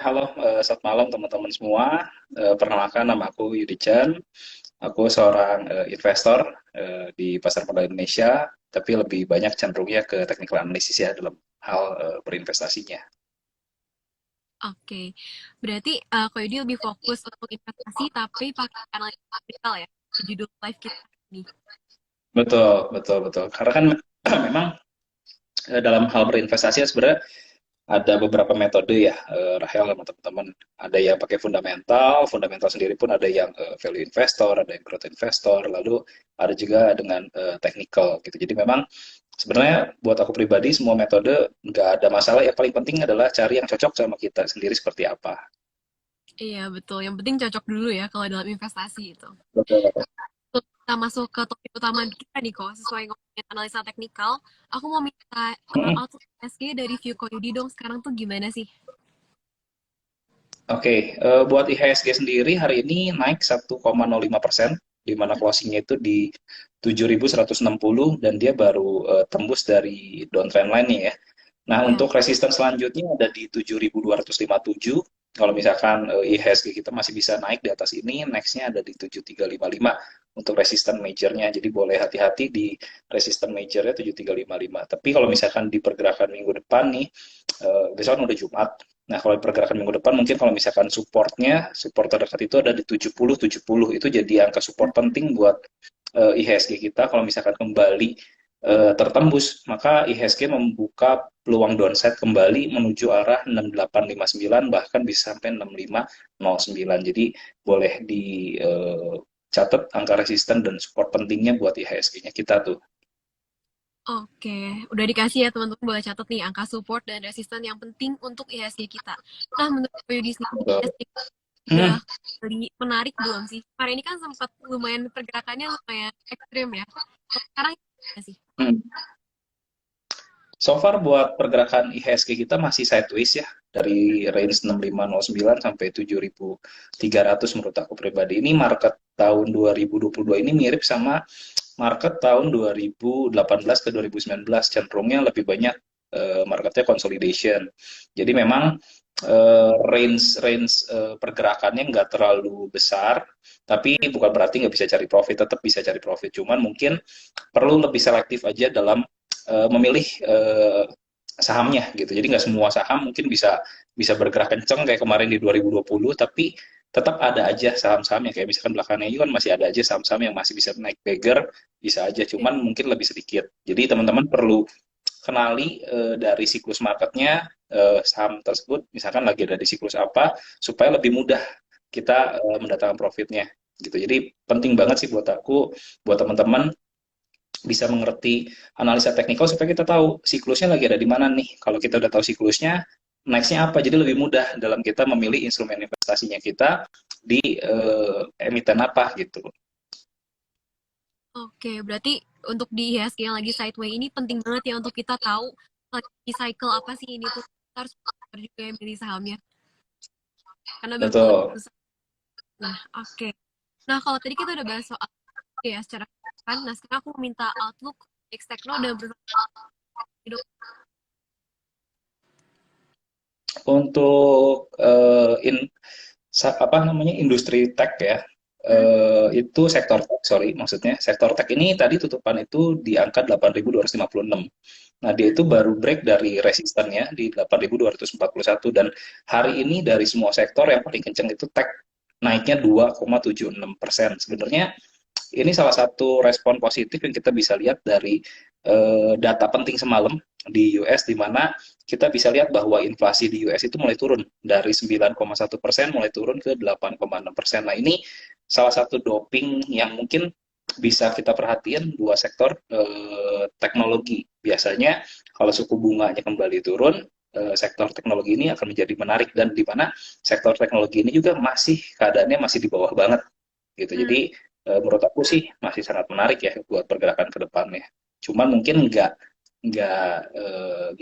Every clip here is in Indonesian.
halo, selamat malam teman-teman semua. Perkenalkan nama aku Yudi Chan. Aku seorang investor di pasar modal Indonesia, tapi lebih banyak cenderungnya ke technical analysis ya dalam hal berinvestasinya. Oke, berarti Kak Yudi lebih fokus untuk investasi tapi pakai analisa digital ya, di judul live kita ini. Betul, betul, betul. Karena kan memang dalam hal berinvestasi ya sebenarnya ada beberapa metode ya, Rahel sama teman-teman. Ada yang pakai fundamental, fundamental sendiri pun ada yang value investor, ada yang growth investor, lalu ada juga dengan technical gitu. Jadi memang sebenarnya buat aku pribadi semua metode nggak ada masalah. Yang paling penting adalah cari yang cocok sama kita sendiri seperti apa. Iya betul, yang penting cocok dulu ya kalau dalam investasi itu. Betul. Untuk kita masuk ke topik utama kita nih kok, sesuai ngomongin analisa teknikal, aku mau minta outlook SG dari view Kak Yudi dong, sekarang tuh gimana sih? Oke, buat IHSG sendiri hari ini naik 1,05%, di mana closingnya itu di 7.160 dan dia baru tembus dari downtrend line nih ya. Nah, Iya. untuk resisten selanjutnya ada di 7.257. Kalau misalkan IHSG kita masih bisa naik di atas ini, next-nya ada di 7.355 untuk resisten majornya. Jadi boleh hati-hati di resisten majornya 7.355. Tapi kalau misalkan di pergerakan minggu depan nih, besok kan udah Jumat. Nah, kalau di pergerakan minggu depan mungkin kalau misalkan supportnya, support terdekat itu ada di 70-70. Itu jadi angka support penting buat IHSG kita. Kalau misalkan kembali tertembus, maka IHSG membuka peluang downside kembali menuju arah 6859 bahkan bisa sampai 6509. Jadi boleh dicatat angka resisten dan support pentingnya buat IHSG-nya kita tuh. Oke, udah dikasih ya teman-teman boleh catat nih angka support dan resisten yang penting untuk IHSG kita. Nah, menurut Kak Yudi sendiri, Betul. IHSG udah Hmm, kembali menarik belum sih? Kemarin ini kan sempat lumayan pergerakannya lumayan ekstrim ya. Kalau sekarang gimana sih? hmm. So far buat pergerakan IHSG kita masih sideways ya, dari range 6509 sampai 7300 menurut aku pribadi. Ini market tahun 2022 ini mirip sama market tahun 2018 ke 2019, cenderungnya lebih banyak marketnya consolidation. Jadi memang range range pergerakannya nggak terlalu besar, tapi bukan berarti nggak bisa cari profit, tetap bisa cari profit. Cuman mungkin perlu lebih selektif aja dalam memilih sahamnya gitu. Jadi nggak semua saham mungkin bisa bisa bergerak kenceng kayak kemarin di 2020, tapi tetap ada aja saham-saham yang kayak misalkan belakangan ini kan masih ada aja saham-saham yang masih bisa naik beggar, bisa aja, Ya. cuman mungkin lebih sedikit. Jadi teman-teman perlu kenali dari siklus marketnya saham tersebut, misalkan lagi ada di siklus apa, supaya lebih mudah kita mendatangkan profitnya gitu. Jadi penting banget sih buat aku, buat teman-teman bisa mengerti analisa teknikal supaya kita tahu siklusnya lagi ada di mana nih. Kalau kita udah tahu siklusnya, next-nya apa? Jadi lebih mudah dalam kita memilih instrumen investasinya kita di emiten apa gitu. Oke, berarti untuk di IHSG yang lagi sideways ini penting banget ya untuk kita tahu lagi cycle apa sih ini tuh. Kita harus pintar juga ya milih sahamnya. Karena memang lagi Betul. susah. Nah, oke. Nah, kalau tadi kita udah bahas soal ya secara kan, nah sekarang aku minta outlook X Tekno dan bersama Untuk apa namanya industri tech ya, Hmm, itu sektor tech, sorry maksudnya sektor tech ini tadi tutupan itu di angka 8.256. Nah, dia itu baru break dari resistennya di 8.241 dan hari ini dari semua sektor yang paling kenceng itu tech, naiknya 2,76%. Sebenarnya ini salah satu respon positif yang kita bisa lihat dari data penting semalam di US, di mana kita bisa lihat bahwa inflasi di US itu mulai turun dari 9,1% mulai turun ke 8,6%. Nah, ini salah satu doping yang mungkin bisa kita perhatian dua sektor teknologi. Biasanya kalau suku bunganya kembali turun, sektor teknologi ini akan menjadi menarik, dan di mana sektor teknologi ini juga masih keadaannya masih di bawah banget gitu. hmm. Jadi menurut aku sih masih sangat menarik ya buat pergerakan ke depannya. Cuman mungkin nggak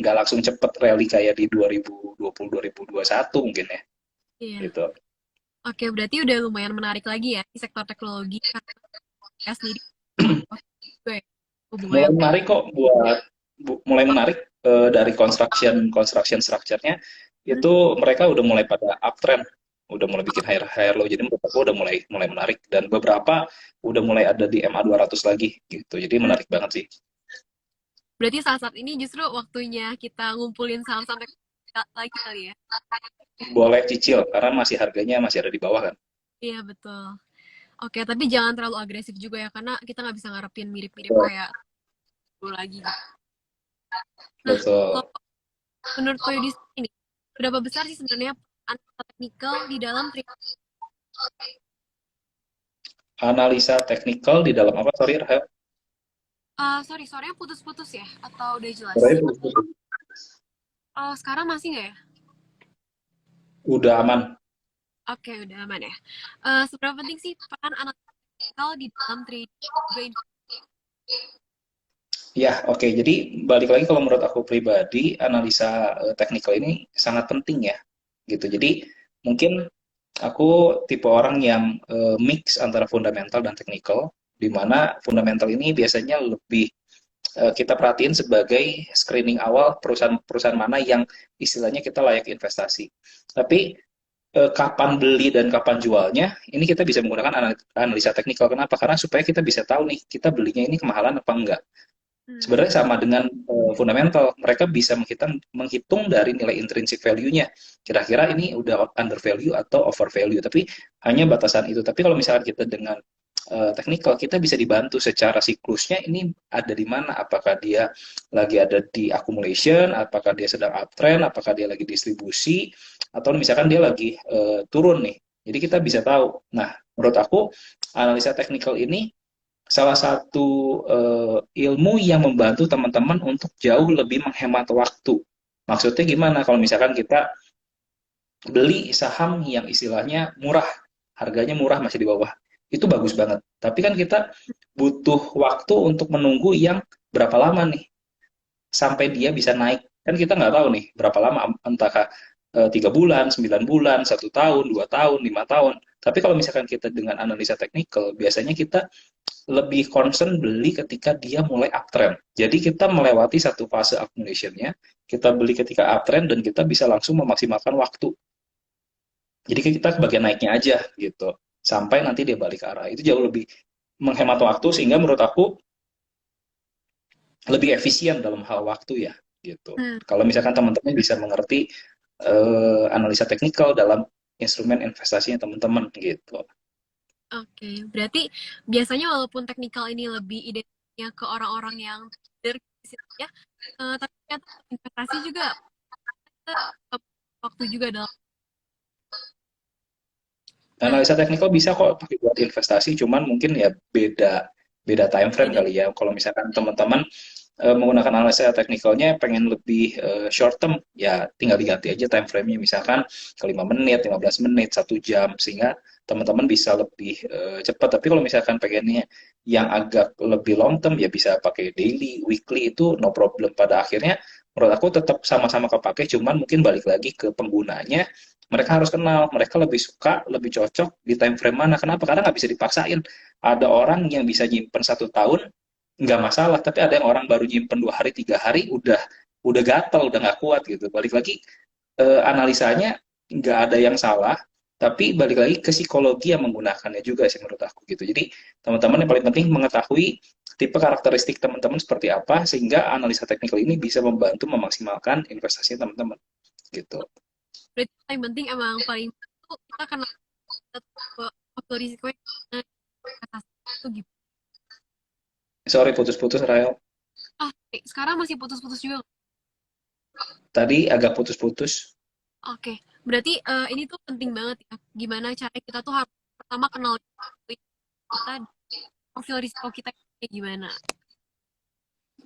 langsung cepet rally kayak di 2020 2021 mungkin ya Iya. gitu. Oke, berarti udah lumayan menarik lagi ya di sektor teknologi karena saya sendiri juga ya Mulai hubungannya. menarik kok buat mulai menarik dari construction construction structure-nya. Hmm. itu mereka udah mulai pada uptrend, udah mulai bikin higher low. Jadi menurut aku udah mulai mulai menarik dan beberapa udah mulai ada di MA 200 lagi gitu. Jadi Hmm. menarik banget sih. Berarti saat-saat ini justru waktunya kita ngumpulin saham sampai lagi kali ya. Boleh cicil karena masih harganya masih ada di bawah kan. Iya betul. Oke, tapi jangan terlalu agresif juga ya, karena kita nggak bisa ngarepin mirip-mirip Betul. kayak dulu lagi gitu. Nah, Betul. kalau menurut Ko Yudi ini, berapa besar sih sebenarnya peran teknikal di dalam Analisa teknikal di dalam apa? Sorry, Rahel. sorry, suaranya putus-putus ya? Atau udah jelas? Sorry, putus-putus. Sekarang masih nggak ya? Udah aman. Oke, udah aman ya. Seberapa penting sih peran analisa teknikal di dalam trading juga Ya, oke. Jadi balik lagi kalau menurut aku pribadi, analisa teknikal ini sangat penting ya, gitu. Jadi mungkin aku tipe orang yang mix antara fundamental dan teknikal, di mana fundamental ini biasanya lebih kita perhatiin sebagai screening awal perusahaan-perusahaan mana yang istilahnya kita layak investasi. Tapi kapan beli dan kapan jualnya, ini kita bisa menggunakan analisa teknikal. Kenapa? Karena supaya kita bisa tahu nih, kita belinya ini kemahalan apa enggak. Hmm. Sebenarnya sama dengan fundamental, mereka bisa menghitung dari nilai intrinsic value-nya. Kira-kira ini udah under value atau over value, tapi hanya batasan itu. Tapi kalau misalkan kita dengan technical, kita bisa dibantu secara siklusnya ini ada di mana, apakah dia lagi ada di accumulation, apakah dia sedang uptrend, apakah dia lagi distribusi, atau misalkan dia lagi turun nih. Jadi kita bisa tahu. Nah, menurut aku analisa teknikal ini salah satu ilmu yang membantu teman-teman untuk jauh lebih menghemat waktu. Maksudnya gimana? Kalau misalkan kita beli saham yang istilahnya murah, harganya murah masih di bawah, itu bagus banget. Tapi kan kita butuh waktu untuk menunggu yang berapa lama nih sampai dia bisa naik. Kan kita nggak tahu nih berapa lama, entah 3 bulan, 9 bulan, 1 tahun, 2 tahun, 5 tahun. Tapi kalau misalkan kita dengan analisa teknikal, biasanya kita lebih concern beli ketika dia mulai uptrend. Jadi kita melewati satu fase accumulation-nya, kita beli ketika uptrend dan kita bisa langsung memaksimalkan waktu. Jadi kita ke bagian naiknya aja gitu. Sampai nanti dia balik ke arah. Itu jauh lebih menghemat waktu sehingga menurut aku lebih efisien dalam hal waktu ya gitu. Hmm. Kalau misalkan teman-teman bisa mengerti analisa teknikal dalam instrumen investasinya teman-teman gitu. Oke, berarti biasanya walaupun teknikal ini lebih identiknya ke orang-orang yang trader ya, tapi ternyata investasi juga eh, waktu juga dalam. Nah, Analisa teknikal bisa kok pakai buat investasi, cuman mungkin ya beda beda time frame beda. kali ya. Kalau misalkan teman-teman menggunakan analisa teknikalnya pengen lebih short term, ya tinggal diganti aja time frame-nya misalkan ke 5 menit, 15 menit, 1 jam sehingga teman-teman bisa lebih cepat. Tapi kalau misalkan pengennya yang agak lebih long term ya bisa pakai daily, weekly itu no problem. Pada akhirnya menurut aku tetap sama-sama kepake, cuman mungkin balik lagi ke penggunanya. Mereka harus kenal, mereka lebih suka, lebih cocok di time frame mana. Kenapa? Karena nggak bisa dipaksain. Ada orang yang bisa nyimpen 1 tahun, nggak masalah, tapi ada yang orang baru nyimpen 2 hari 3 hari udah gatel, udah nggak kuat gitu. Balik lagi analisanya nggak ada yang salah, tapi balik lagi ke psikologi yang menggunakannya juga sih menurut aku gitu. Jadi teman-teman yang paling penting mengetahui tipe karakteristik teman-teman seperti apa sehingga analisa teknikal ini bisa membantu memaksimalkan investasi teman-teman gitu. Berarti paling penting emang paling itu kita kenal faktor risikonya investasi itu gitu. Sorry putus-putus Rael. Sekarang masih putus-putus juga. Tadi agak putus-putus. Oke, berarti ini tuh penting banget ya. Gimana cara kita tuh harus pertama kenal kita, profil risiko kita kayak gimana.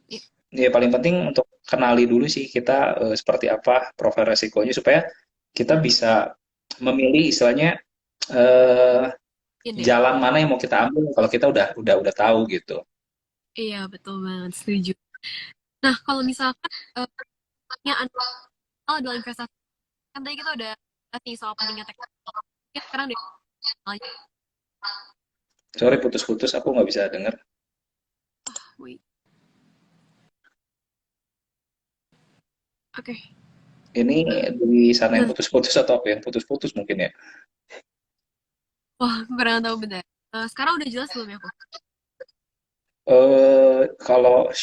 Ya. Ya paling penting untuk kenali dulu sih kita seperti apa profil resikonya supaya kita Hmm, bisa memilih istilahnya eh, ini ya. jalan mana yang mau kita ambil kalau kita udah tahu gitu. Iya, betul banget, setuju. Nah, kalau misalkan nya adalah investasi, kan tadi kita udah bahas nih soal pentingnya teknologi. Kita sekarang deh, Sorry putus-putus aku nggak bisa dengar. wait, oke. Ini di sana yang putus-putus atau apa yang putus-putus mungkin ya? Wah, kurang tahu benar. Sekarang udah jelas belum ya kok? Kalau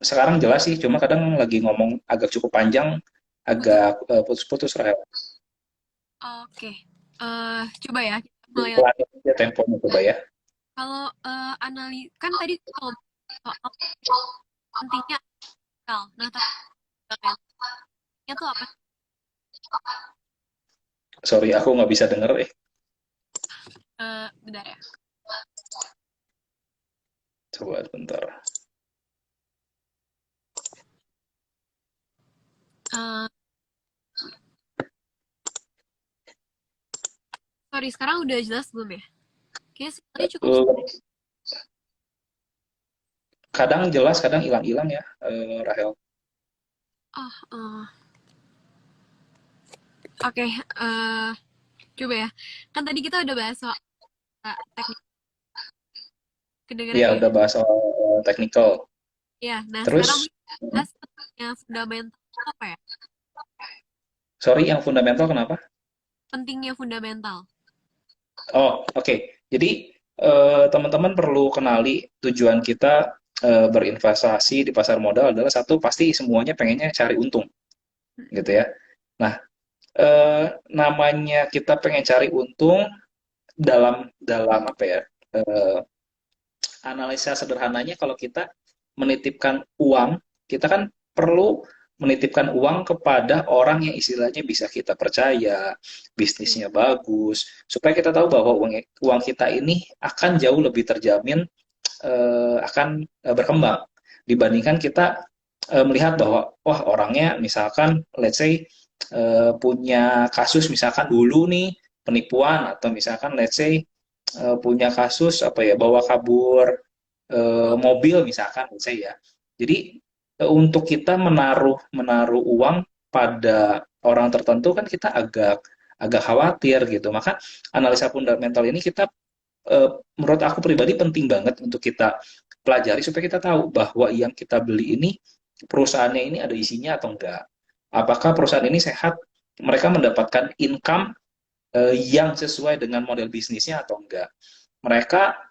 sekarang jelas sih, cuma kadang lagi ngomong agak cukup panjang, Putus. agak putus-putus Rahel. Oke. Coba ya, kita mulai lagi. Dipelanin aja temponya coba ya. Kalau kan tadi kalau soal pentingnya akal. Nah, tapi fundamentalnya tuh apa? Sorry, aku nggak bisa denger. Bentar ya. Coba bentar. Eh, Sorry, sekarang udah jelas belum ya? Kayaknya sinyalnya cukup. Eh, Kadang jelas, kadang hilang-hilang ya, Rahel. Ah, oke. Coba ya. Kan tadi kita udah bahas soal teknik. Kedengeran Iya, nggak ya? udah bahas soal technical. Ya, nah sekarang Terus, mungkin kita bahas yang fundamental itu apa ya? sorry, yang fundamental kenapa? Pentingnya fundamental. Oh, oke. Jadi, teman-teman perlu kenali tujuan kita berinvestasi di pasar modal adalah satu, pasti semuanya pengennya cari untung, gitu ya. Nah, namanya kita pengen cari untung dalam dalam apa ya? eh, Analisa sederhananya kalau kita menitipkan uang, kita kan perlu menitipkan uang kepada orang yang istilahnya bisa kita percaya, Iya. bisnisnya bagus, supaya kita tahu bahwa uang kita ini akan jauh lebih terjamin akan berkembang dibandingkan kita melihat bahwa wah orangnya misalkan let's say punya kasus misalkan dulu nih penipuan atau misalkan let's say punya kasus apa ya bawa kabur Oh, mobil misalkan saya ya. Jadi untuk kita menaruh menaruh uang pada orang tertentu kan kita agak agak khawatir gitu. Maka analisa fundamental ini kita menurut aku pribadi penting banget untuk kita pelajari supaya kita tahu bahwa yang kita beli ini perusahaannya ini ada isinya atau enggak. Apakah perusahaan ini sehat? Mereka mendapatkan income yang sesuai dengan model bisnisnya atau enggak. Mereka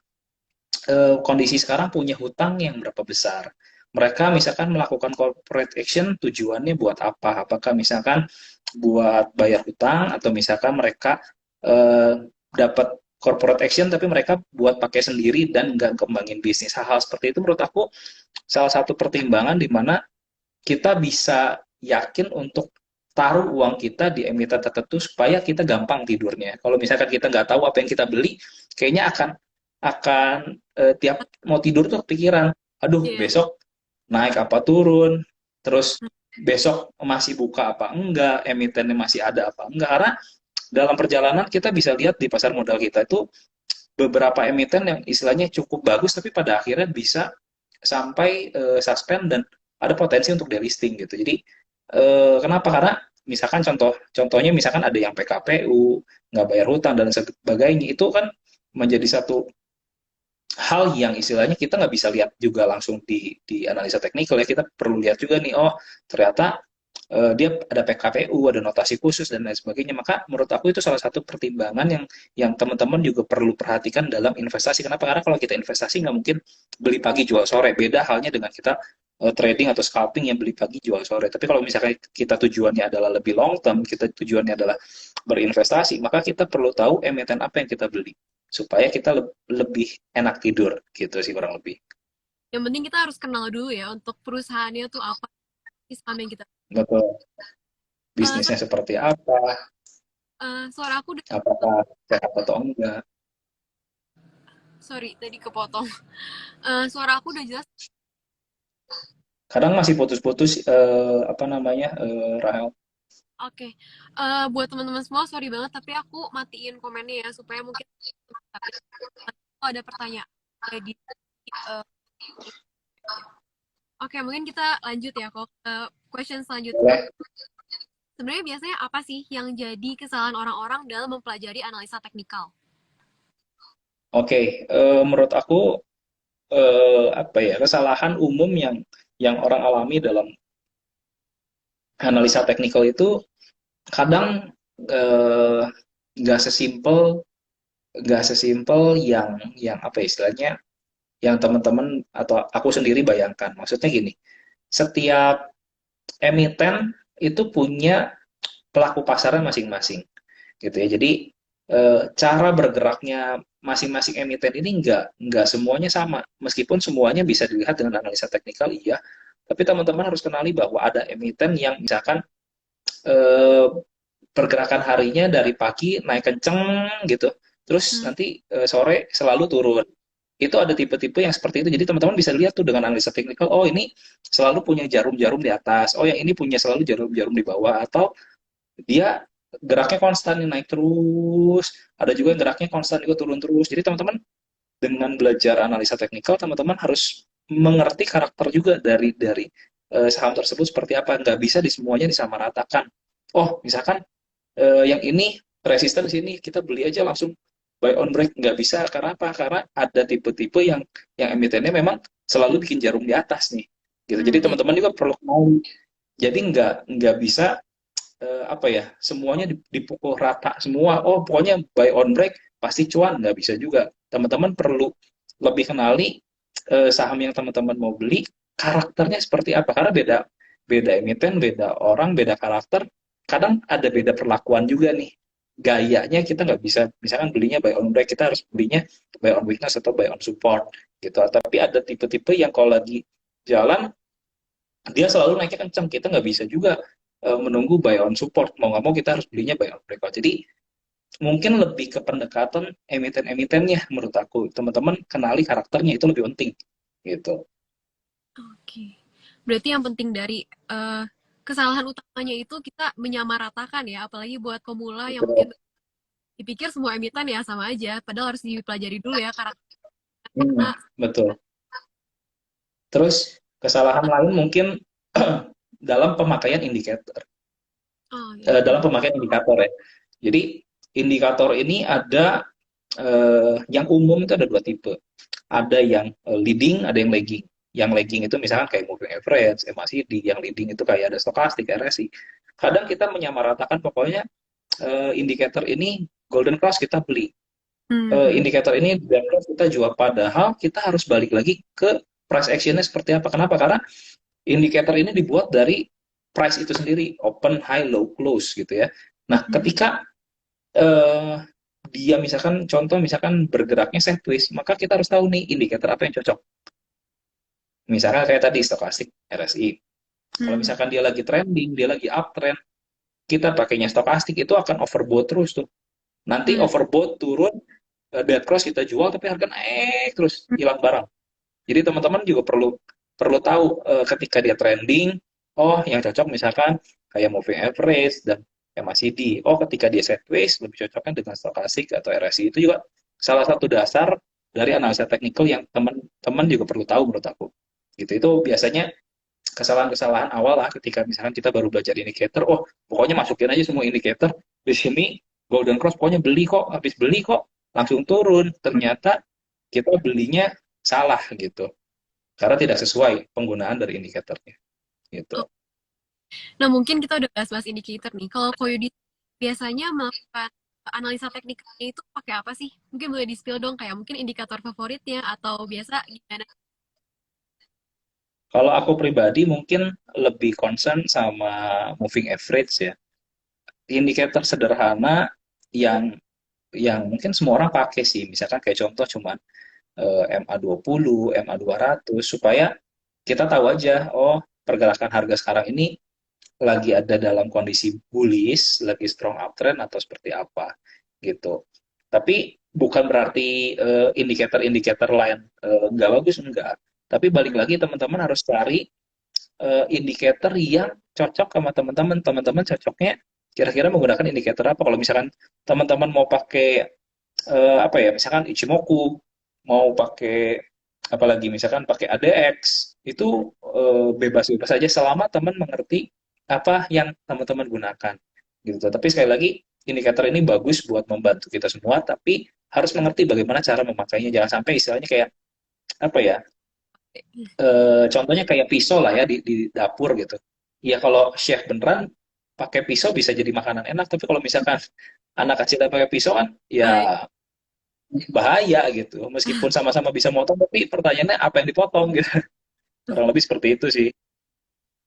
kondisi sekarang punya hutang yang berapa besar. Mereka misalkan melakukan corporate action tujuannya buat apa? Apakah misalkan buat bayar hutang atau misalkan mereka eh, dapat corporate action tapi mereka buat pakai sendiri dan nggak kembangin bisnis. Hal-hal seperti itu menurut aku salah satu pertimbangan di mana kita bisa yakin untuk taruh uang kita di emiten tertentu supaya kita gampang tidurnya. Kalau misalkan kita nggak tahu apa yang kita beli, kayaknya akan tiap mau tidur tuh pikiran, aduh iya. besok naik apa turun, terus besok masih buka apa enggak, emitennya masih ada apa enggak. Karena dalam perjalanan kita bisa lihat di pasar modal kita itu beberapa emiten yang istilahnya cukup bagus tapi pada akhirnya bisa sampai suspend dan ada potensi untuk delisting gitu. Jadi kenapa? Karena misalkan contohnya misalkan ada yang PKPU nggak bayar hutang dan sebagainya itu kan menjadi satu hal yang istilahnya kita nggak bisa lihat juga langsung di analisa teknikal ya kita perlu lihat juga nih oh ternyata dia ada PKPU ada notasi khusus dan lain sebagainya maka menurut aku itu salah satu pertimbangan yang teman-teman juga perlu perhatikan dalam investasi kenapa karena kalau kita investasi nggak mungkin beli pagi jual sore beda halnya dengan kita trading atau scalping yang beli pagi jual sore tapi kalau misalkan kita tujuannya adalah lebih long term kita tujuannya adalah berinvestasi maka kita perlu tahu emiten apa yang kita beli supaya kita lebih enak tidur gitu sih kurang lebih. Yang penting kita harus kenal dulu ya untuk perusahaannya tuh apa sih saham yang kita. Betul. Bisnisnya Sorry, seperti apa, suara aku udah. apakah sehat atau enggak. Sorry, tadi kepotong. Suara aku udah jelas. Kadang masih putus-putus apa namanya Rahel. Oke. Buat teman-teman semua, sorry banget, tapi aku matiin komennya ya supaya mungkin kalau ada pertanyaan jadi. eh, Oke, mungkin kita lanjut ya kok ke question selanjutnya. Boleh. Sebenarnya biasanya apa sih yang jadi kesalahan orang-orang dalam mempelajari analisa teknikal? Oke, menurut aku apa ya kesalahan umum yang orang alami dalam analisa teknikal itu kadang eh, nggak sesimpel nggak sesimpel yang apa ya istilahnya, yang teman-teman atau aku sendiri bayangkan. Maksudnya gini, setiap emiten itu punya pelaku pasarnya masing-masing, gitu ya. Jadi cara bergeraknya masing-masing emiten ini nggak semuanya sama, meskipun semuanya bisa dilihat dengan analisa teknikal, iya. Tapi teman-teman harus kenali bahwa ada emiten yang misalkan eh, pergerakan harinya dari pagi naik kenceng gitu, terus Hmm, nanti sore selalu turun. Itu ada tipe-tipe yang seperti itu. Jadi teman-teman bisa lihat tuh dengan analisa teknikal, oh ini selalu punya jarum-jarum di atas, oh yang ini punya selalu jarum-jarum di bawah, atau dia geraknya konstan nih, naik terus, ada juga yang geraknya konstan juga turun terus. Jadi teman-teman dengan belajar analisa teknikal, teman-teman harus mengerti karakter juga dari saham tersebut seperti apa. Nggak bisa di semuanya disamaratakan. Oh, misalkan yang ini resisten di sini, kita beli aja langsung buy on break. Nggak bisa, karena apa? Karena ada tipe-tipe yang emitennya memang selalu bikin jarum di atas nih. Gitu. Jadi iya. teman-teman juga perlu tahu. Jadi nggak bisa apa ya, semuanya dipukul rata semua. Oh, pokoknya buy on break pasti cuan, nggak bisa juga. Teman-teman perlu lebih kenali saham yang teman-teman mau beli karakternya seperti apa, karena beda beda emiten, beda orang, beda karakter. Kadang ada beda perlakuan juga nih. Gayanya kita nggak bisa, misalkan belinya buy on break, kita harus belinya buy on weakness atau buy on support gitu. Tapi ada tipe-tipe yang kalau lagi jalan dia selalu naiknya kencang, kita nggak bisa juga menunggu buy on support, mau nggak mau kita harus belinya buy on breakout. Jadi mungkin lebih ke pendekatan emiten-emitennya, menurut aku teman-teman kenali karakternya itu lebih penting gitu. Oke. Berarti yang penting dari eh, kesalahan utamanya itu kita menyamaratakan ya, apalagi buat pemula yang mungkin Betul. dipikir semua emiten ya sama aja, padahal harus dipelajari dulu ya Hmm, karakternya. betul. Terus kesalahan lain mungkin dalam pemakaian indikator, Oh ya. dalam pemakaian indikator ya. Jadi indikator ini ada yang umum itu ada dua tipe. Ada yang leading, ada yang lagging. Yang lagging itu misalkan kayak moving average, MACD. Yang leading itu kayak ada stokastik, RSI. Kadang kita menyamaratakan pokoknya indikator ini golden cross kita beli. Mhm. Indikator ini golden cross kita jual. Padahal kita harus balik lagi ke price actionnya seperti apa. Kenapa? Karena indikator ini dibuat dari price itu sendiri, open, high, low, close gitu ya. Nah, Mhm. ketika eh, dia misalkan contoh misalkan bergeraknya sideways, maka kita harus tahu nih indikator apa yang cocok. Misalkan kayak tadi stokastik RSI. Kalau Mhm. misalkan dia lagi trending, dia lagi uptrend, kita pakainya stokastik itu akan overbought terus tuh. Nanti Mhm. overbought turun, dead cross kita jual tapi harga naik terus, hilang barang. Jadi teman-teman juga perlu perlu tahu ketika dia trending, oh yang cocok misalkan kayak moving average dan MACD. Oh ketika dia sideways lebih cocoknya dengan stokastik atau RSI. Itu juga salah satu dasar dari analisa teknikal yang teman-teman juga perlu tahu menurut aku. Gitu itu biasanya kesalahan-kesalahan awal lah ketika misalkan kita baru belajar indikator. Oh pokoknya masukin aja semua indikator di sini, golden cross pokoknya beli kok, habis beli kok langsung turun. Ternyata kita belinya salah gitu karena tidak sesuai penggunaan dari indikatornya Oh. gitu. Nah, mungkin kita udah bahas-bahas indikator nih. Kalau Koyudi biasanya melakukan analisa teknikalnya itu pakai apa sih? Mungkin boleh di-spill dong, kayak mungkin indikator favoritnya atau biasa gimana? Kalau aku pribadi mungkin lebih concern sama moving average ya. Indikator sederhana yang mungkin semua orang pakai sih. Misalkan kayak contoh cuman MA20, MA200 supaya kita tahu aja, oh pergerakan harga sekarang ini lagi ada dalam kondisi bullish, lagi strong uptrend atau seperti apa gitu. Tapi bukan berarti indikator-indikator lain nggak bagus, enggak. Tapi balik lagi teman-teman harus cari indikator yang cocok sama teman-teman. Teman-teman cocoknya kira-kira menggunakan indikator apa? Kalau misalkan teman-teman mau pakai apa ya, misalkan Ichimoku, mau pakai apalagi misalkan pakai ADX, itu bebas-bebas saja selama teman mengerti apa yang teman-teman gunakan gitu. Tapi sekali lagi indikator ini bagus buat membantu kita semua, tapi harus mengerti bagaimana cara memakainya. Jangan sampai istilahnya kayak apa ya? Contohnya kayak pisau lah ya di dapur gitu. ya kalau chef beneran pakai pisau bisa jadi makanan enak, tapi kalau misalkan anak kecil yang pakai pisau kan Baik. ya bahaya gitu. Meskipun sama-sama bisa motong, tapi pertanyaannya apa yang dipotong gitu. Kurang lebih seperti itu sih.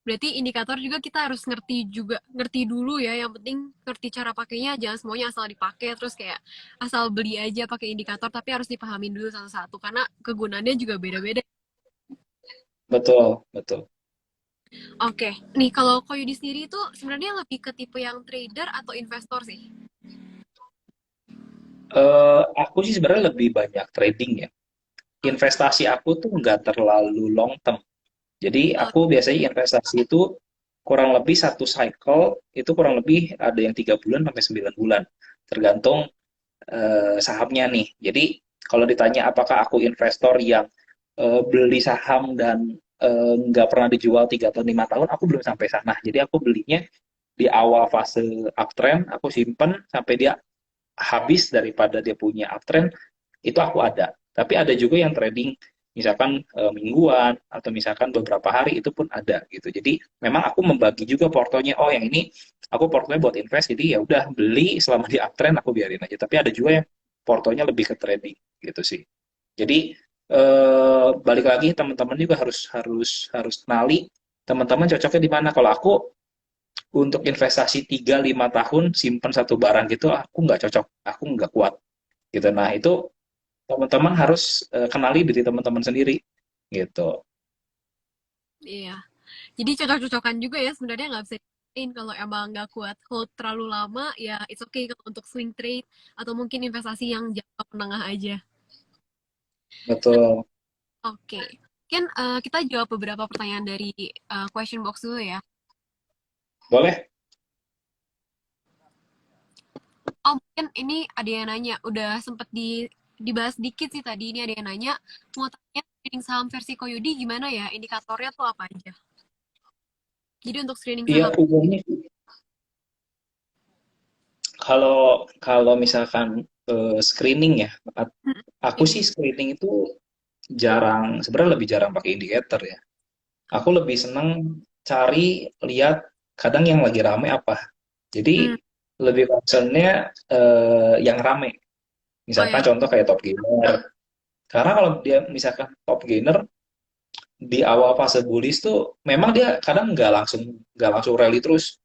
Berarti indikator juga kita harus ngerti juga, ngerti dulu ya. Yang penting ngerti cara pakainya, jangan semuanya asal dipakai terus kayak asal beli aja pakai indikator, tapi harus dipahamin dulu satu-satu karena kegunaannya juga beda-beda. Betul, betul. Oke, nih kalau Koyudi sendiri itu sebenarnya lebih ke tipe yang trader atau investor sih? Aku sih sebenarnya lebih banyak trading ya. Investasi aku tuh nggak terlalu long term. Jadi Oh, aku biasanya investasi itu kurang lebih satu cycle itu kurang lebih ada yang 3 bulan sampai 9 bulan, tergantung sahamnya nih. Jadi kalau ditanya apakah aku investor yang beli saham dan nggak pernah dijual 3 atau 5 tahun, aku belum sampai sana. Jadi aku belinya di awal fase uptrend, aku simpen sampai dia habis daripada dia punya uptrend, itu aku ada. Tapi ada juga yang trading misalkan mingguan atau misalkan beberapa hari itu pun ada gitu. Jadi memang aku membagi juga portonya. Oh, yang ini aku portonya buat invest. Jadi ya udah beli selama di uptrend aku biarin aja. Tapi ada juga yang portonya lebih ke trading gitu sih. Jadi balik lagi teman-teman juga harus harus harus kenali teman-teman cocoknya di mana. Kalau aku untuk investasi 3 5 tahun simpan satu barang gitu aku nggak cocok, aku nggak kuat gitu. Nah itu teman-teman harus kenali diri teman-teman sendiri gitu. iya. Jadi cocok-cocokan juga ya sebenarnya nggak bisa dipakein kalau emang nggak kuat hold terlalu lama ya it's okay kalau untuk swing trade atau mungkin investasi yang jangka menengah aja. Betul. Oke, mungkin kita jawab beberapa pertanyaan dari question box dulu ya. Boleh? Oh, mungkin ini ada yang nanya, udah sempet dibahas dikit sih tadi. Ini ada yang nanya, mau tanya screening saham versi Koyudi gimana ya? Indikatornya tuh apa aja? Jadi untuk screening Iya, saham. umumnya kalau kalau misalkan screening ya, Mm, aku ini. sih screening itu jarang, sebenarnya lebih jarang pakai indikator ya. Aku lebih seneng cari lihat kadang yang lagi rame apa. Jadi Hmm, lebih concernnya yang rame. oh Misalkan ya. contoh kayak top gainer. Karena kalau dia misalkan top gainer di awal fase bullish tuh memang dia kadang nggak langsung rally terus.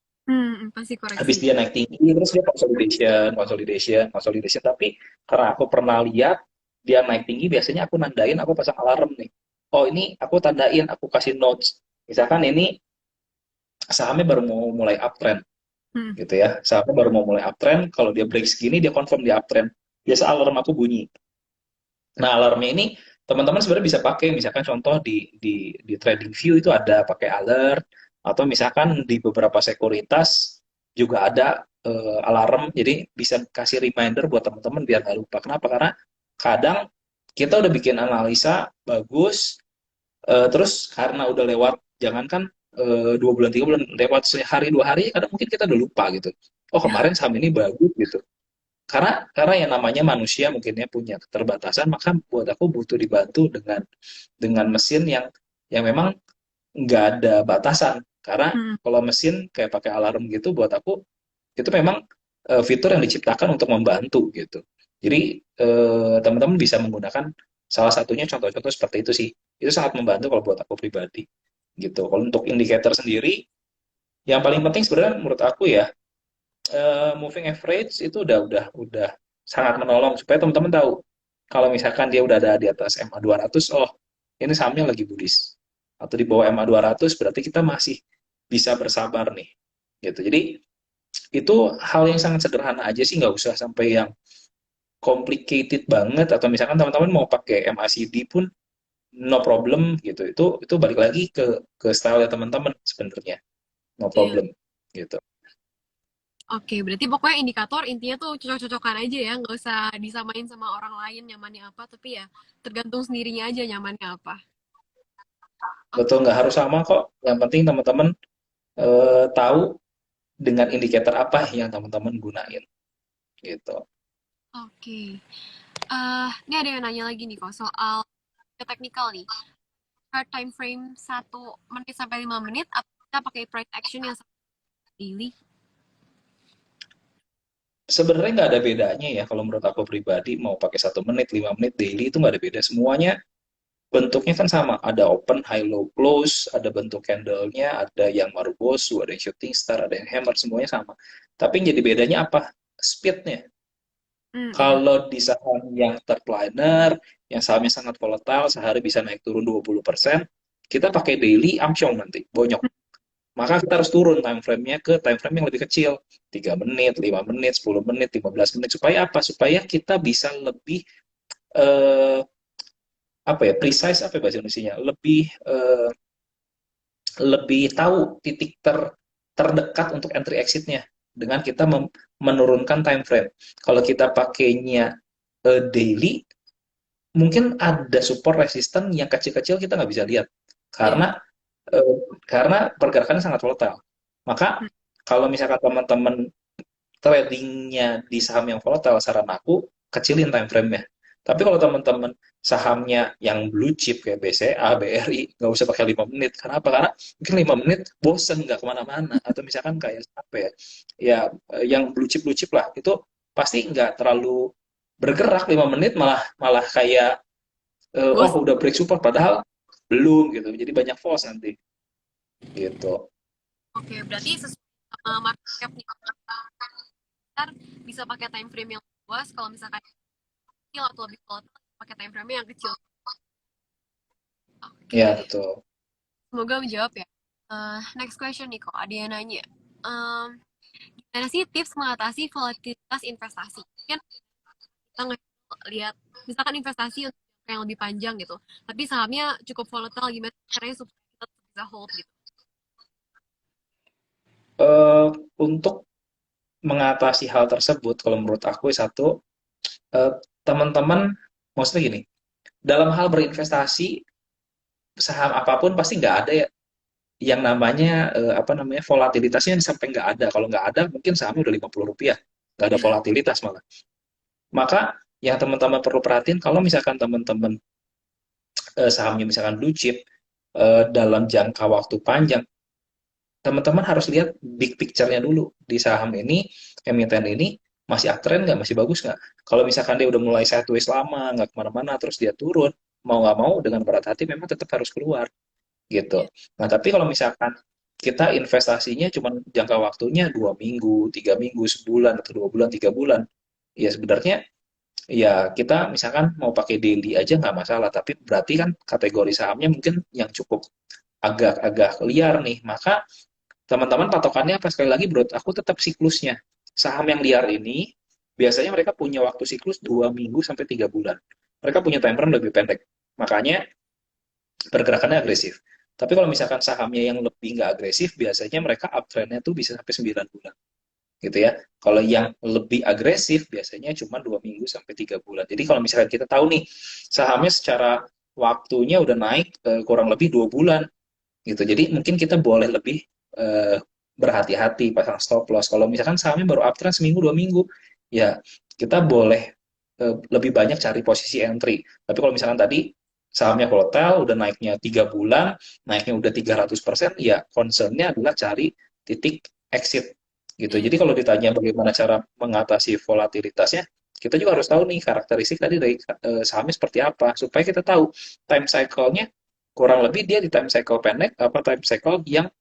Pasti Habis koreksi. dia naik tinggi terus dia consolidation, consolidation, consolidation. Tapi karena aku pernah lihat dia naik tinggi, biasanya aku nandain, aku pasang alarm nih. Oh, ini aku tandain, aku kasih notes. Misalkan ini sahamnya baru mau mulai uptrend Hmm, gitu ya. Sahamnya baru mau mulai uptrend, kalau dia break segini dia confirm di uptrend. Biasa alarm aku bunyi. Nah, alarmnya ini teman-teman sebenarnya bisa pakai, misalkan contoh di TradingView itu ada pakai alert, atau misalkan di beberapa sekuritas juga ada alarm, jadi bisa kasih reminder buat teman-teman biar nggak lupa. Kenapa? Karena kadang kita udah bikin analisa bagus, terus karena udah lewat, jangankan 2 bulan 3 bulan, lewat sehari 2 hari, kadang mungkin kita udah lupa gitu. Oh, ya. kemarin saham ini bagus gitu. Karena yang namanya manusia mungkinnya punya keterbatasan, maka buat aku butuh dibantu dengan mesin yang memang nggak ada batasan. Karena Hmm, kalau mesin kayak pakai alarm gitu, buat aku itu memang fitur yang diciptakan untuk membantu gitu. Jadi teman-teman bisa menggunakan salah satunya contoh-contoh seperti itu sih. Itu sangat membantu kalau buat aku pribadi gitu. Kalau untuk indikator sendiri, yang paling penting sebenarnya menurut aku ya, moving average itu udah sangat menolong supaya teman-teman tahu kalau misalkan dia udah ada di atas MA 200, oh ini sahamnya lagi bullish, atau di bawah MA 200 berarti kita masih bisa bersabar nih gitu. Jadi itu hal yang sangat sederhana aja sih, nggak usah sampai yang complicated banget, atau misalkan teman-teman mau pakai MACD pun no problem gitu. Itu balik lagi ke style ya teman-teman sebenarnya, no iya. problem gitu. Oke, berarti pokoknya indikator intinya tuh cocok-cocokan aja ya, nggak usah disamain sama orang lain nyamannya apa, tapi ya tergantung sendirinya aja nyamannya apa. Oke, Betul, nggak harus sama kok. Yang penting teman-teman tahu dengan indikator apa yang teman-teman gunain gitu. oke. Ini ada yang nanya lagi nih kok soal teknikal nih. Start time frame 1 menit sampai 5 menit kita pakai price action yang daily? Sebenarnya nggak ada bedanya ya kalau menurut aku pribadi mau pakai 1 menit, 5 menit daily itu nggak ada beda. Semuanya bentuknya kan sama. Ada open, high, low, close, ada bentuk candle-nya, ada yang marubozu, ada yang shooting star, ada yang hammer, semuanya sama. Tapi yang jadi bedanya apa? Speed-nya. Iya. Kalau di saham yang third liner, yang sahamnya sangat volatile, sehari bisa naik turun 20%, kita pakai daily amsyong nanti, bonyok. Maka kita harus turun time frame-nya ke time frame yang lebih kecil. 3 menit, 5 menit, 10 menit, 15 menit. Supaya apa? Supaya kita bisa lebih, eh, apa ya, precise, apa ya bahasa Indonesia-nya? Lebih tahu titik terdekat untuk entry exit-nya dengan kita menurunkan time frame. Kalau kita pakainya daily, mungkin ada support resisten yang kecil-kecil kita nggak bisa lihat Iya. karena pergerakannya sangat volatile. Maka kalau misalkan teman-teman tradingnya di saham yang volatile, saran aku kecilin time frame-nya. Tapi kalau teman-teman sahamnya yang blue chip kayak BCA, BRI, nggak usah pakai 5 menit. Kenapa? Karena mungkin 5 menit bosen nggak kemana-mana. Atau misalkan kayak apa ya, ya yang blue chip lah, itu pasti nggak terlalu bergerak 5 menit malah malah kayak oh Bos. udah break support padahal belum gitu. Jadi banyak false nanti gitu. Oke, berarti sesuai sama market cap nih. Ntar bisa pakai time frame yang luas, kalau misalkan kecil atau lebih volatile pakai time frame yang kecil. Ya Oke, betul. semoga menjawab ya. Next question nih kok, ada yang nanya. Gimana sih tips mengatasi volatilitas investasi? Kan kita lihat, misalkan investasi untuk yang lebih panjang gitu, tapi sahamnya cukup volatile, gimana caranya supaya kita tetap bisa hold gitu? Eh, untuk mengatasi hal tersebut, kalau menurut aku satu, eh, teman-teman, maksudnya gini, dalam hal berinvestasi saham apapun pasti nggak ada ya yang namanya apa namanya volatilitasnya sampai nggak ada. Kalau nggak ada, mungkin sahamnya udah Rp50, nggak ada volatilitas malah. Maka yang teman-teman perlu perhatiin kalau misalkan teman-teman sahamnya misalkan blue chip dalam jangka waktu panjang, teman-teman harus lihat big picture-nya dulu di saham ini, emiten ini masih uptrend nggak, masih bagus nggak. Kalau misalkan dia udah mulai sideways lama, nggak kemana-mana, terus dia turun, mau nggak mau dengan berat hati memang tetap harus keluar gitu. Iya. Nah tapi kalau misalkan kita investasinya cuma jangka waktunya 2 minggu, 3 minggu, sebulan atau 2 bulan, 3 bulan, ya sebenarnya ya kita misalkan mau pakai daily aja nggak masalah. Tapi berarti kan kategori sahamnya mungkin yang cukup agak-agak liar nih. Maka teman-teman patokannya apa? Sekali lagi bro, aku tetap siklusnya. Saham yang liar ini biasanya mereka punya waktu siklus 2 minggu sampai 3 bulan. Mereka punya time frame lebih pendek. Makanya pergerakannya agresif. Tapi kalau misalkan sahamnya yang lebih nggak agresif, biasanya mereka uptrendnya tuh bisa sampai 9 bulan. Gitu ya. Kalau yang lebih agresif, biasanya cuma 2 minggu sampai 3 bulan. Jadi kalau misalkan kita tahu nih, sahamnya secara waktunya udah naik kurang lebih 2 bulan gitu. Jadi mungkin kita boleh lebih eh, berhati-hati pasang stop loss. Kalau misalkan sahamnya baru uptrend seminggu 2 minggu, ya kita boleh lebih banyak cari posisi entry. Tapi kalau misalkan tadi sahamnya volatile, udah naiknya 3 bulan, naiknya udah 300%, ya concernnya adalah cari titik exit gitu. Iya. Jadi kalau ditanya bagaimana cara mengatasi volatilitasnya, kita juga harus tahu nih karakteristik tadi dari sahamnya seperti apa supaya kita tahu time cycle-nya kurang lebih dia di time cycle pendek apa time cycle yang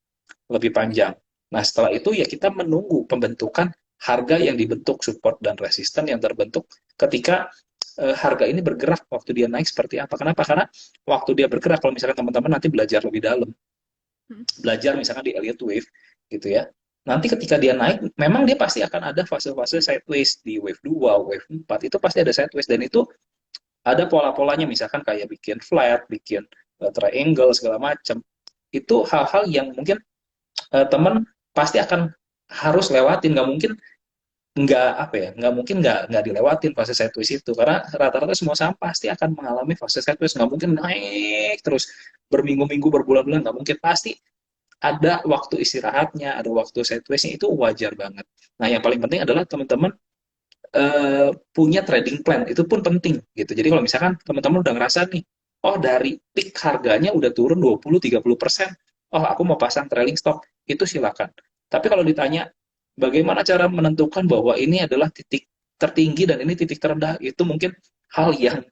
lebih panjang. Nah, setelah itu ya kita menunggu pembentukan harga yang dibentuk support dan resisten yang terbentuk ketika harga ini bergerak waktu dia naik seperti apa. Kenapa? Karena waktu dia bergerak kalau misalkan teman-teman nanti belajar lebih dalam, belajar misalkan di Elliott Wave gitu ya. Nanti ketika dia naik, memang dia pasti akan ada fase-fase sideways di wave 2, wave 4 itu pasti ada sideways dan itu ada pola-polanya misalkan kayak bikin flat, bikin triangle segala macam. Itu hal-hal yang mungkin teman pasti akan harus lewatin, nggak mungkin nggak apa ya, nggak mungkin nggak dilewatin fase sideways itu karena rata-rata semua saham pasti akan mengalami fase sideways, nggak mungkin naik terus berminggu-minggu berbulan-bulan, nggak mungkin, pasti ada waktu istirahatnya, ada waktu sidewaysnya, itu wajar banget. Nah yang paling penting adalah teman-teman punya trading plan, itu pun penting gitu. Jadi kalau misalkan teman-teman udah ngerasa nih, oh dari peak harganya udah turun 20-30%, oh aku mau pasang trailing stop, itu silakan. Tapi kalau ditanya bagaimana cara menentukan bahwa ini adalah titik tertinggi dan ini titik terendah, itu mungkin hal yang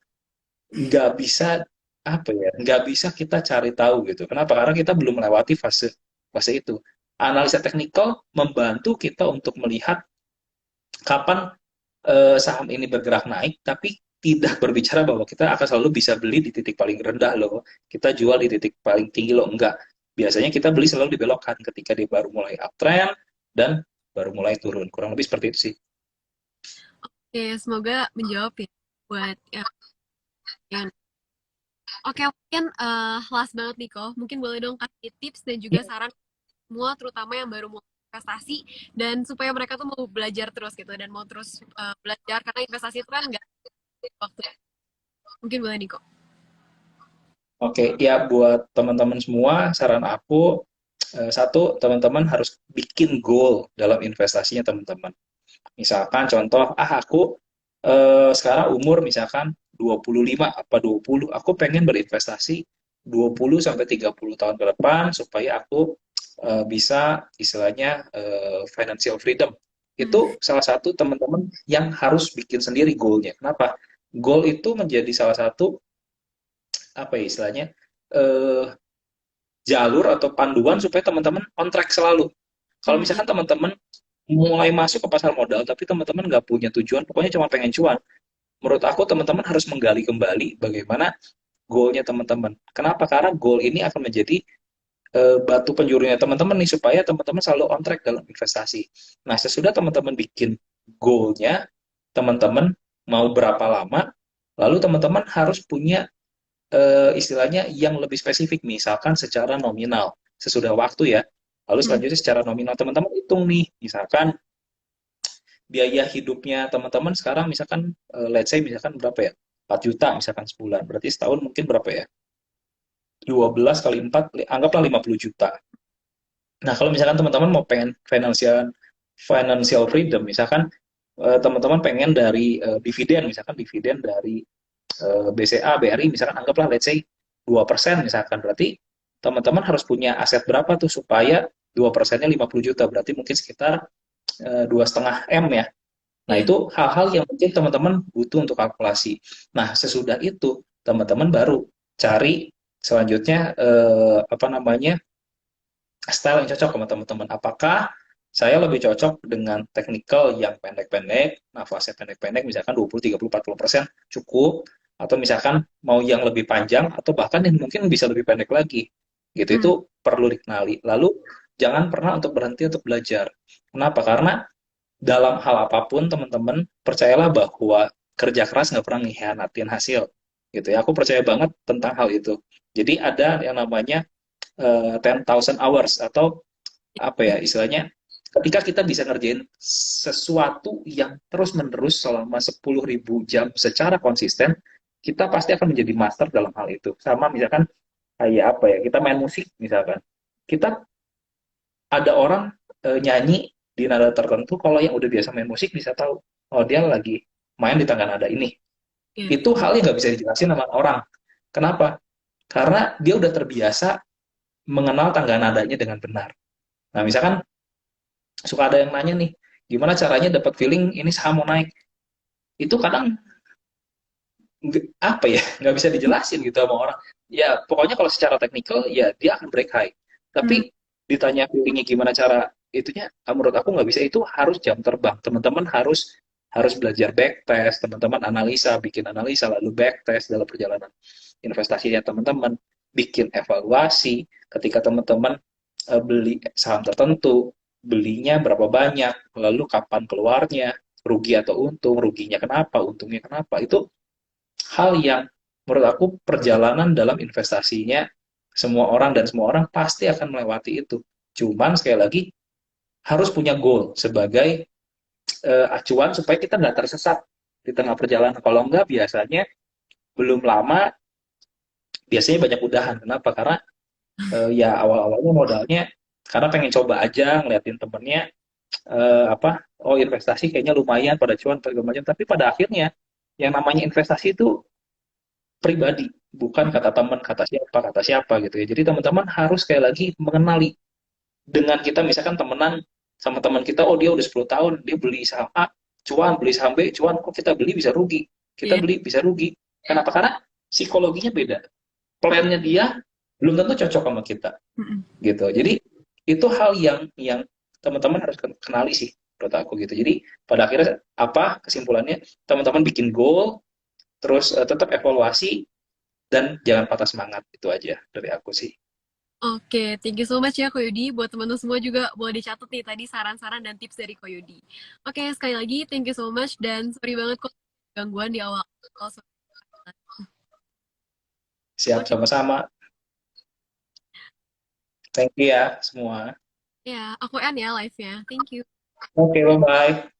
nggak bisa apa ya, nggak bisa kita cari tahu gitu. Kenapa? Karena kita belum melewati fase fase itu. Analisa teknikal membantu kita untuk melihat kapan saham ini bergerak naik, tapi tidak berbicara bahwa kita akan selalu bisa beli di titik paling rendah loh. Kita jual di titik paling tinggi loh, enggak. Biasanya kita beli selalu dibelokkan ketika dia baru mulai uptrend dan baru mulai turun. Kurang lebih seperti itu sih. Oke, semoga menjawab ya buat yang. Oke, mungkin last banget nih kok. Mungkin boleh dong kasih tips dan juga saran semua, terutama yang baru mau investasi dan supaya mereka tuh mau belajar terus gitu dan mau terus belajar karena investasi itu kan nggak waktu. Mungkin boleh nih kok. Oke, ya buat teman-teman semua, saran aku satu, teman-teman harus bikin goal dalam investasinya teman-teman. Misalkan contoh, aku sekarang umur misalkan 25 apa 20, aku pengen berinvestasi 20 sampai 30 tahun ke depan supaya aku bisa istilahnya financial freedom. Hmm. Itu salah satu teman-teman yang harus bikin sendiri goalnya. Kenapa? Goal itu menjadi salah satu apa ya istilahnya eh, jalur atau panduan supaya teman-teman on track selalu. Kalau Hmm, iya. misalkan teman-teman mulai masuk ke pasar modal tapi teman-teman nggak punya tujuan, pokoknya cuma pengen cuan, menurut aku teman-teman harus menggali kembali bagaimana goalnya teman-teman. Kenapa? Karena goal ini akan menjadi batu penjurunya teman-teman nih supaya teman-teman selalu on track dalam investasi. Nah, sesudah teman-teman bikin goalnya, teman-teman mau berapa lama, lalu teman-teman harus punya istilahnya yang lebih spesifik, misalkan secara nominal, sesudah waktu ya. Lalu Hmm, selanjutnya secara nominal teman-teman hitung nih, misalkan biaya hidupnya teman-teman sekarang misalkan let's say misalkan berapa ya? 4 juta misalkan sebulan. Berarti setahun mungkin berapa ya? 12 kali 4, anggaplah 50 juta. Nah, kalau misalkan teman-teman mau pengen financial financial freedom, misalkan teman-teman pengen dari dividen, misalkan dividen dari BCA, BRI, misalkan anggaplah let's say 2% misalkan. Berarti teman-teman harus punya aset berapa tuh supaya 2%-nya 50 juta. Berarti mungkin sekitar 2,5 M ya. Nah, iya. itu hal-hal yang mungkin teman-teman butuh untuk kalkulasi. Nah, sesudah itu teman-teman baru cari selanjutnya apa namanya style yang cocok sama teman-teman. Apakah saya lebih cocok dengan technical yang pendek-pendek, nafasnya pendek-pendek, misalkan 20, 30, 40% cukup, atau misalkan mau yang lebih panjang, atau bahkan yang mungkin bisa lebih pendek lagi. Gitu, Hmm, itu perlu dikenali. Lalu, jangan pernah untuk berhenti untuk belajar. Kenapa? Karena dalam hal apapun, teman-teman, percayalah bahwa kerja keras nggak pernah mengkhianatin hasil. Gitu ya, aku percaya banget tentang hal itu. Jadi ada yang namanya 10,000 hours atau apa ya istilahnya ketika kita bisa ngerjain sesuatu yang terus-menerus selama 10.000 jam secara konsisten, kita pasti akan menjadi master dalam hal itu. Sama misalkan kayak apa ya, kita main musik misalkan. Kita ada orang nyanyi di nada tertentu, kalau yang udah biasa main musik bisa tahu, oh dia lagi main di tangga nada ini. iya. Itu hal yang nggak bisa dijelasin sama orang. Kenapa? Karena dia udah terbiasa mengenal tangga nadanya dengan benar. Nah, misalkan suka ada yang nanya nih, gimana caranya dapat feeling ini saham mau naik? Itu kadang apa ya, nggak bisa dijelasin gitu sama orang. Ya, pokoknya kalau secara teknikal, ya dia akan break high. Hmm, Tapi ditanya feelingnya gimana cara itunya, menurut aku nggak bisa. Itu harus jam terbang. Teman-teman harus harus belajar backtest, teman-teman analisa, bikin analisa, lalu backtest dalam perjalanan investasinya teman-teman, bikin evaluasi ketika teman-teman beli saham tertentu, belinya berapa banyak, lalu kapan keluarnya, rugi atau untung, ruginya kenapa, untungnya kenapa, itu hal yang menurut aku perjalanan dalam investasinya semua orang dan semua orang pasti akan melewati itu. Cuman sekali lagi harus punya goal sebagai acuan supaya kita nggak tersesat di tengah perjalanan. Kalau nggak biasanya belum lama biasanya banyak udahan. Kenapa? Karena ya awal-awalnya modalnya karena pengen coba aja ngeliatin temennya apa oh investasi kayaknya lumayan pada cuan pada macam tapi pada akhirnya yang namanya investasi itu pribadi bukan kata teman, kata siapa gitu ya. Jadi teman-teman harus sekali lagi mengenali dengan kita misalkan temenan sama teman kita, oh dia udah 10 tahun, dia beli saham A, cuan, beli saham B, cuan, kok kita beli bisa rugi? Kita Iya. beli bisa rugi. Kenapa? Karena psikologinya beda. Plannya dia belum tentu cocok sama kita Mm-mm. gitu. Jadi itu hal yang teman-teman harus kenali sih menurut aku gitu. Jadi pada akhirnya apa kesimpulannya? Teman-teman bikin goal, terus tetap evaluasi dan jangan patah semangat, itu aja dari aku sih. Oke, thank you so much ya Koyudi. Buat teman-teman semua juga boleh dicatat nih tadi saran-saran dan tips dari Koyudi. Oke, sekali lagi thank you so much dan sorry banget kok gangguan di awal. Siap, Oke, sama-sama. Thank you ya semua. ya aku end ya live-nya. Thank you. Oke, bye-bye.